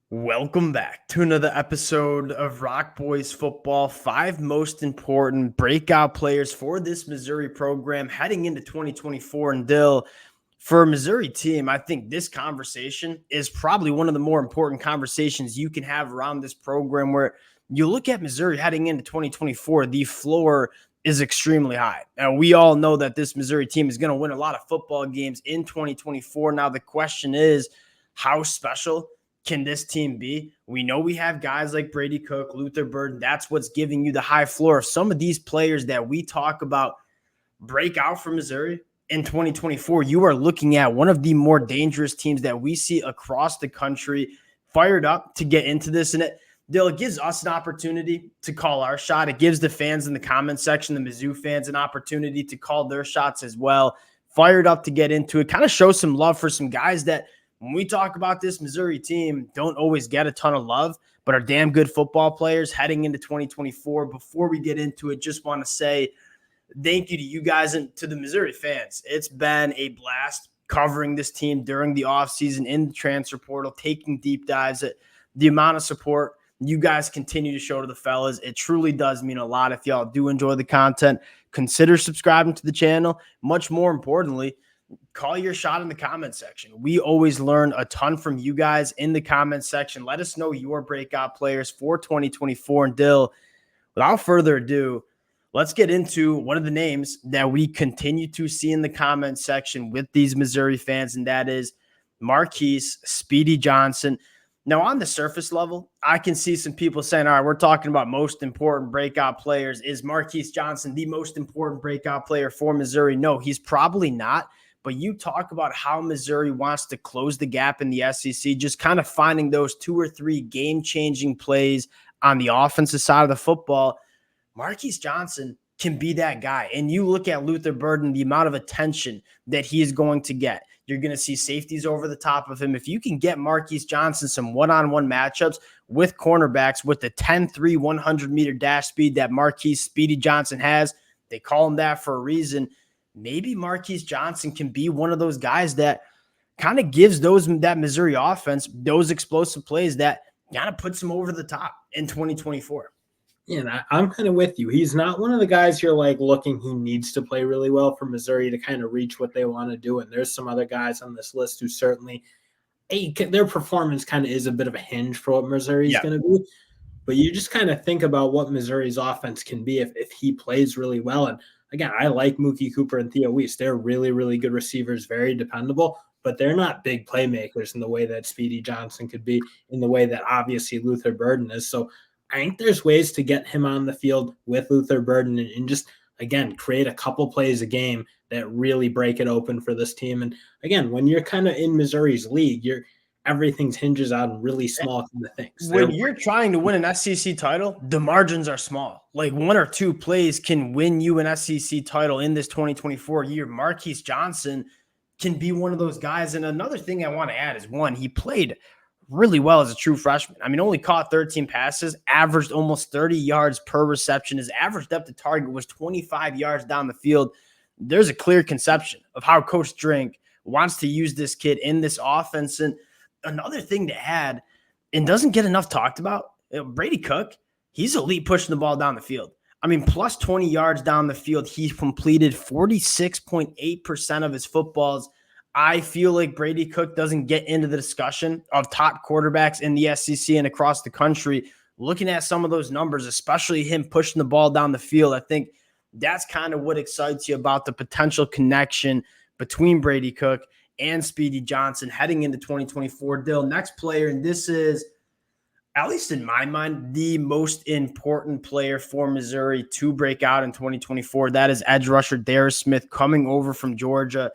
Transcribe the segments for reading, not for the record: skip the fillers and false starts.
Welcome back to another episode of Rock Boys Football. 5 most important breakout players for this Missouri program heading into 2024. And Dill, for a Missouri team, I think this conversation is probably one of the more important conversations you can have around this program, where you look at Missouri heading into 2024, the floor is extremely high. And we all know that this Missouri team is going to win a lot of football games in 2024. Now, the question is, how special can this team be? We know we have guys like Brady Cook, Luther Burden. That's what's giving you the high floor. Some of these players that we talk about break out for Missouri in 2024. You are looking at one of the more dangerous teams that we see across the country, fired up to get into this. And it gives us an opportunity to call our shot. It gives the fans in the comment section, the Mizzou fans, an opportunity to call their shots as well. Fired up to get into it. Kind of show some love for some guys that, when we talk about this Missouri team, don't always get a ton of love, but are damn good football players heading into 2024. Before we get into it, just want to say thank you to you guys and to the Missouri fans. It's been a blast covering this team during the offseason, in the transfer portal, taking deep dives. At the amount of support you guys continue to show to the fellas, it truly does mean a lot. If y'all do enjoy the content, consider subscribing to the channel. Much more importantly, call your shot in the comment section. We always learn a ton from you guys in the comment section. Let us know your breakout players for 2024. And Dill, without further ado, let's get into one of the names that we continue to see in the comment section with these Missouri fans, and that is Marquise Speedy Johnson. Now, on the surface level, I can see some people saying, all right, we're talking about most important breakout players. Is Marquise Johnson the most important breakout player for Missouri? No, he's probably not. But you talk about how Missouri wants to close the gap in the SEC, just kind of finding those 2 or 3 game-changing plays on the offensive side of the football. Marquise Johnson can be that guy. And you look at Luther Burden, the amount of attention that he is going to get. You're going to see safeties over the top of him. If you can get Marquise Johnson some one-on-one matchups with cornerbacks with the 10-3 100-meter dash speed that Marquise Speedy Johnson has, they call him that for a reason. Maybe Marquise Johnson can be one of those guys that kind of gives that Missouri offense those explosive plays that kind of puts them over the top in 2024. Yeah, I'm kind of with you. He's not one of the guys you're like looking, he needs to play really well for Missouri to kind of reach what they want to do. And there's some other guys on this list who certainly, their performance kind of is a bit of a hinge for what Missouri's going to be. But you just kind of think about what Missouri's offense can be if he plays really well. And again, I like Mookie Cooper and Theo Weiss. They're really, really good receivers, very dependable, but they're not big playmakers in the way that Speedy Johnson could be, in the way that obviously Luther Burden is. So I think there's ways to get him on the field with Luther Burden and just, again, create a couple plays a game that really break it open for this team. And again, when you're kind of in Missouri's league, everything's hinges on really small kind of things. When you're trying to win an SEC title, the margins are small. Like 1 or 2 plays can win you an SEC title in this 2024 year. Marquise Johnson can be one of those guys. And another thing I want to add is, one, he played really well as a true freshman. I mean, only caught 13 passes, averaged almost 30 yards per reception. His average depth of target was 25 yards down the field. There's a clear conception of how Coach Drink wants to use this kid in this offense. And another thing to add, and doesn't get enough talked about, Brady Cook, he's elite pushing the ball down the field. I mean, plus 20 yards down the field. He completed 46.8% of his footballs. I feel like Brady Cook doesn't get into the discussion of top quarterbacks in the SEC and across the country. Looking at some of those numbers, especially him pushing the ball down the field, I think that's kind of what excites you about the potential connection between Brady Cook and Speedy Johnson heading into 2024. Dill, next player, and this is, at least in my mind, the most important player for Missouri to break out in 2024. That is edge rusher Darus Smith coming over from Georgia.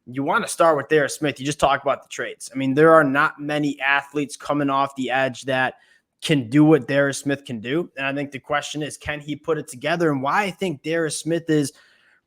You want to start with Darus Smith. You just talk about the traits. I mean, there are not many athletes coming off the edge that can do what Darus Smith can do. And I think the question is, can he put it together? And why I think Darus Smith is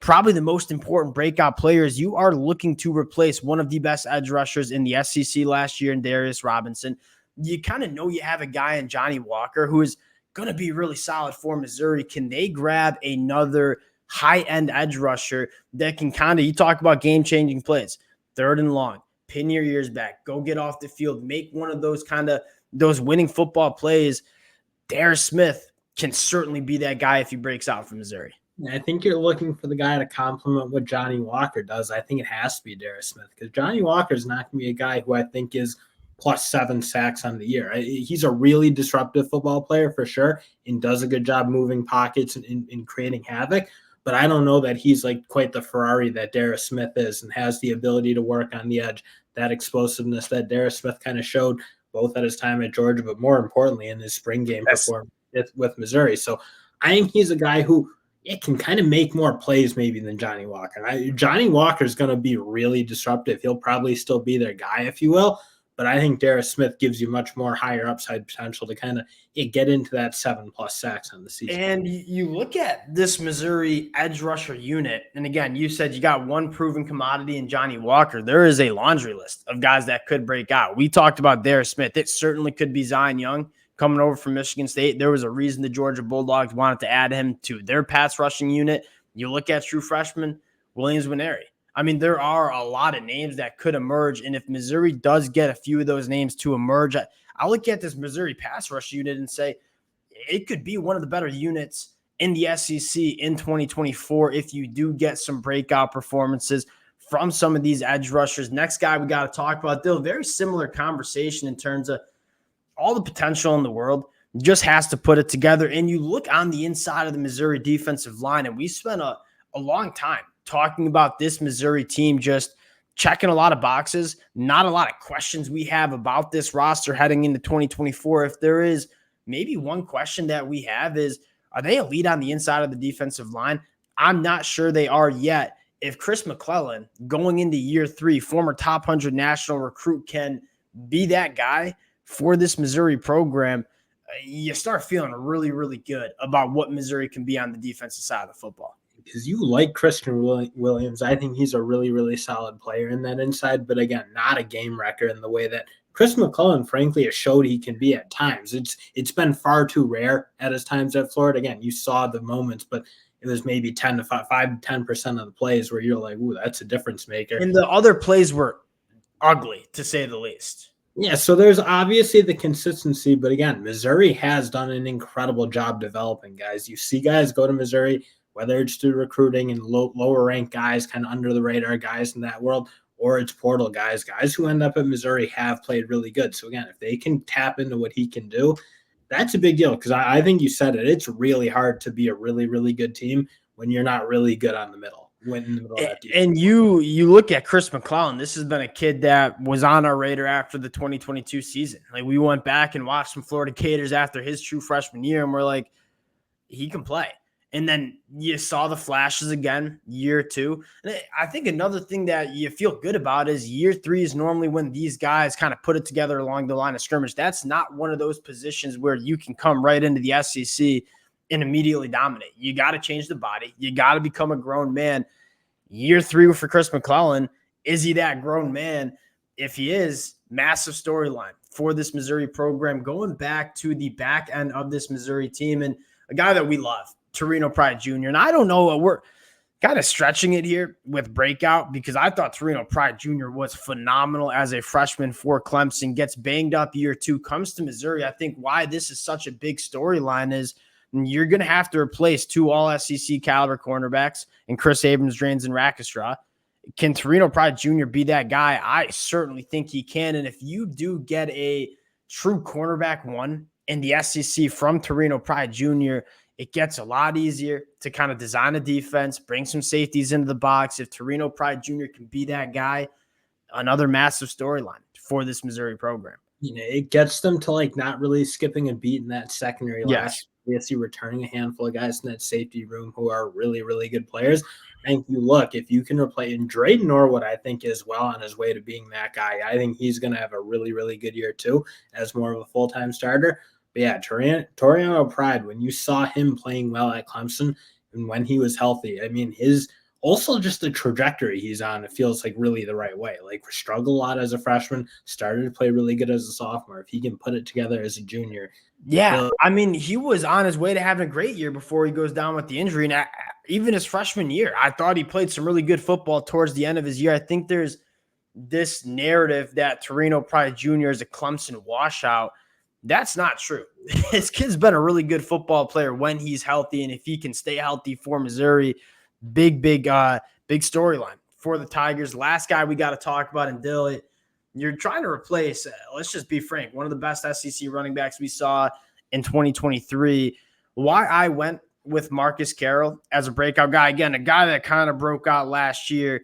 probably the most important breakout player is you are looking to replace one of the best edge rushers in the SEC last year in Darius Robinson. You kind of know you have a guy in Johnny Walker who is going to be really solid for Missouri. Can they grab another high-end edge rusher that can kind of, you talk about game-changing plays, 3rd and long, pin your ears back, go get off the field, make one of those kind of those winning football plays, Darus Smith can certainly be that guy if he breaks out from Missouri. I think you're looking for the guy to complement what Johnny Walker does. I think it has to be Darus Smith because Johnny Walker is not going to be a guy who I think is +7 sacks on the year. He's a really disruptive football player for sure and does a good job moving pockets and creating havoc. But I don't know that he's like quite the Ferrari that Darus Smith is and has the ability to work on the edge, that explosiveness that Darus Smith kind of showed both at his time at Georgia, but more importantly in his spring game performance with Missouri. So I think he's a guy who it can kind of make more plays maybe than Johnny Walker. Johnny Walker is going to be really disruptive. He'll probably still be their guy, if you will. But I think Darus Smith gives you much more higher upside potential to kind of get into that 7+ sacks on the season. And you look at this Missouri edge rusher unit, and again, you said you got one proven commodity in Johnny Walker. There is a laundry list of guys that could break out. We talked about Darus Smith. It certainly could be Zion Young coming over from Michigan State. There was a reason the Georgia Bulldogs wanted to add him to their pass rushing unit. You look at true freshman Williams-Nwaneri. I mean, there are a lot of names that could emerge, and if Missouri does get a few of those names to emerge, I look at this Missouri pass rush unit and say it could be one of the better units in the SEC in 2024 if you do get some breakout performances from some of these edge rushers. Next guy we got to talk about, Dill, very similar conversation in terms of all the potential in the world, just has to put it together. And you look on the inside of the Missouri defensive line, and we spent a long time talking about this Missouri team just checking a lot of boxes, not a lot of questions we have about this roster heading into 2024. If there is maybe one question that we have is, are they elite on the inside of the defensive line? I'm not sure they are yet. If Chris McClellan, going into year 3, former top 100 national recruit, can be that guy for this Missouri program, you start feeling really, really good about what Missouri can be on the defensive side of the football. Because you like Christian Williams. I think he's a really, really solid player in that inside, but again, not a game wrecker in the way that Chris McClellan, frankly, has showed he can be at times. It's been far too rare at his times at Florida. Again, you saw the moments, but it was maybe 10% of the plays where you're like, ooh, that's a difference maker. And the other plays were ugly, to say the least. Yeah, so there's obviously the consistency, but again, Missouri has done an incredible job developing guys. You see guys go to Missouri, whether it's through recruiting and lower ranked guys, kind of under the radar guys in that world, or it's portal guys who end up at Missouri have played really good. So again, if they can tap into what he can do, that's a big deal because I think you said it. It's really hard to be a really, really good team when you're not really good on the middle. And you look at Chris McClellan. This has been a kid that was on our radar after the 2022 season. Like, we went back and watched some Florida Gators after his true freshman year, and we're like, he can play. And then you saw the flashes again, year 2. And I think another thing that you feel good about is year 3 is normally when these guys kind of put it together along the line of scrimmage. That's not one of those positions where you can come right into the SEC and immediately dominate. You got to change the body. You got to become a grown man. Year 3 for Chris McClellan, is he that grown man? If he is, massive storyline for this Missouri program, going back to the back end of this Missouri team, and a guy that we love, Torrence Pride Jr. And I don't know, we're kind of stretching it here with Breakout because I thought Torrence Pride Jr. was phenomenal as a freshman for Clemson, gets banged up year 2, comes to Missouri. I think why this is such a big storyline is you're going to have to replace 2 all-SEC caliber cornerbacks in Chris Abrams, Drains, and Rackstraw. Can Torrence Pride Jr. be that guy? I certainly think he can. And if you do get a true cornerback 1 in the SEC from Torrence Pride Jr., it gets a lot easier to kind of design a defense, bring some safeties into the box. If Torrence Pride Jr. can be that guy, another massive storyline for this Missouri program. You know, it gets them to like not really skipping a beat in that secondary. Yes. We see returning a handful of guys in that safety room who are really, really good players. I think you look, if you can replace, and Drayden Norwood, I think, is well on his way to being that guy. I think he's going to have a really, really good year too as more of a full-time starter. But yeah, Torrence Pride, when you saw him playing well at Clemson and when he was healthy, I mean, his also just the trajectory he's on, it feels like really the right way. Like, struggled a lot as a freshman, started to play really good as a sophomore. If he can put it together as a junior. Yeah, I mean, he was on his way to having a great year before he goes down with the injury. And even his freshman year, I thought he played some really good football towards the end of his year. I think there's this narrative that Torrence Pride Jr. is a Clemson washout. That's not true. His kid's been a really good football player when he's healthy, and if he can stay healthy for Missouri, big storyline for the Tigers. Last guy we got to talk about, and Dill, you're trying to replace, let's just be frank, one of the best SEC running backs we saw in 2023. Why I went with Marcus Caroll as a breakout guy, again, a guy that kind of broke out last year.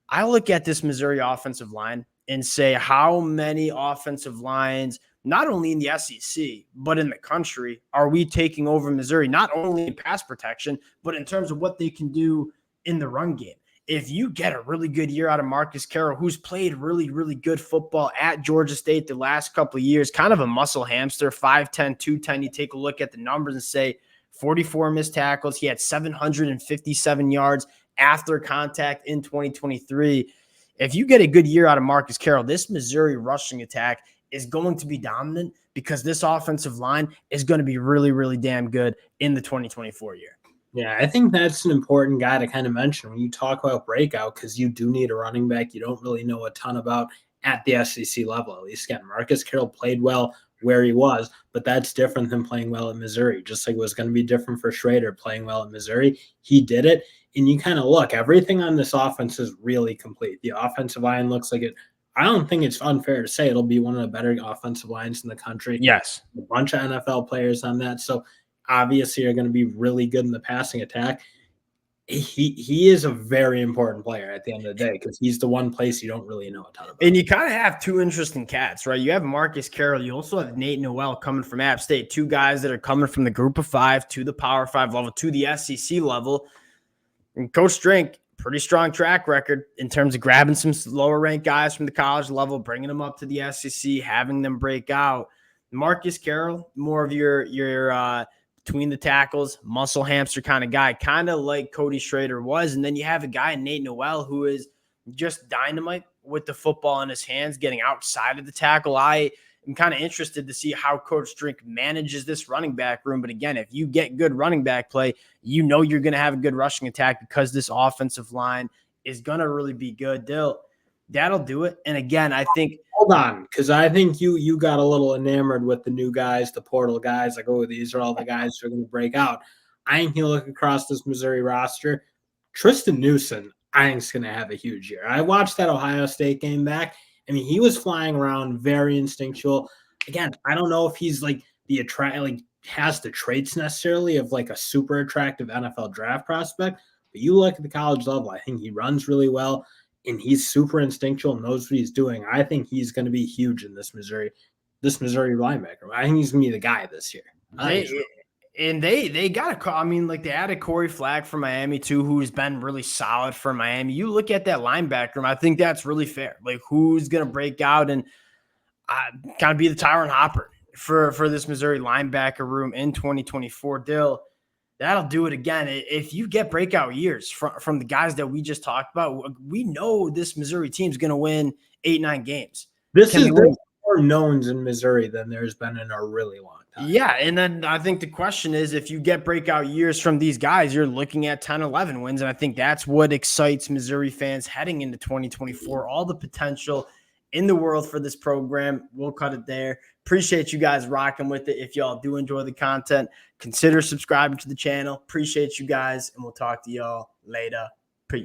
I look at this Missouri offensive line and say, how many offensive lines, not only in the SEC, but in the country, are we taking over Missouri, not only in pass protection, but in terms of what they can do in the run game? If you get a really good year out of Marcus Caroll, who's played really, really good football at Georgia State the last couple of years, kind of a muscle hamster, 5'10", 210, you take a look at the numbers and say 44 missed tackles. He had 757 yards after contact in 2023. If you get a good year out of Marcus Caroll, this Missouri rushing attack is going to be dominant because this offensive line is going to be really, really damn good in the 2024 year. Yeah, I think that's an important guy to kind of mention when you talk about breakout, because you do need a running back you don't really know a ton about at the SEC level. At least, again, Marcus Caroll played well where he was, but that's different than playing well at Missouri. Just like it was going to be different for Schrader playing well at Missouri. He did it, and you kind of look, everything on this offense is really complete. The offensive line looks like it. I don't think it's unfair to say it'll be one of the better offensive lines in the country. Yes. A bunch of NFL players on that. So obviously are going to be really good in the passing attack. He is a very important player at the end of the day because he's the one place you don't really know a ton about. And you kind of have two interesting cats, right? You have Marcus Caroll. You also have Nate Noel coming from App State, two guys that are coming from the group of five to the Power 5 level to the SEC level. And Coach Drink, pretty strong track record in terms of grabbing some lower ranked guys from the college level, bringing them up to the SEC, having them break out. Marcus Caroll, more of your between the tackles, muscle hamster kind of guy, kind of like Cody Schrader was. And then you have a guy, Nate Noel, who is just dynamite with the football in his hands, getting outside of the tackle. I am kind of interested to see how Coach Drink manages this running back room. But again, if you get good running back play, you know you're going to have a good rushing attack because this offensive line is going to really be good. That'll do it. And again, I think – hold on, because I think you got a little enamored with the new guys, the portal guys. Like, oh, these are all the guys who are going to break out. I think you look across this Missouri roster, Tristan Newsom, I think is going to have a huge year. I watched that Ohio State game back. I mean, he was flying around, very instinctual. Again, I don't know if he's like has the traits necessarily of like a super attractive NFL draft prospect, but you look at the college level, I think he runs really well. And he's super instinctual, knows what he's doing. I think he's going to be huge in this Missouri linebacker. I think he's going to be the guy this year. They got to call. I mean, like they added Corey Flagg from Miami too, who's been really solid for Miami. You look at that linebacker room, I think that's really fair. Like who's going to break out and kind of be the Tyron Hopper for this Missouri linebacker room in 2024. Dill, that'll do it again. If you get breakout years from the guys that we just talked about, we know this Missouri team's going to win 8-9 games. There's more knowns in Missouri than there's been in a really long time. Yeah, and then I think the question is, if you get breakout years from these guys, you're looking at 10-11 wins, and I think that's what excites Missouri fans heading into 2024. All the potential in the world for this program. We'll cut it there. Appreciate you guys rocking with it. If y'all do enjoy the content, consider subscribing to the channel. Appreciate you guys, and we'll talk to y'all later.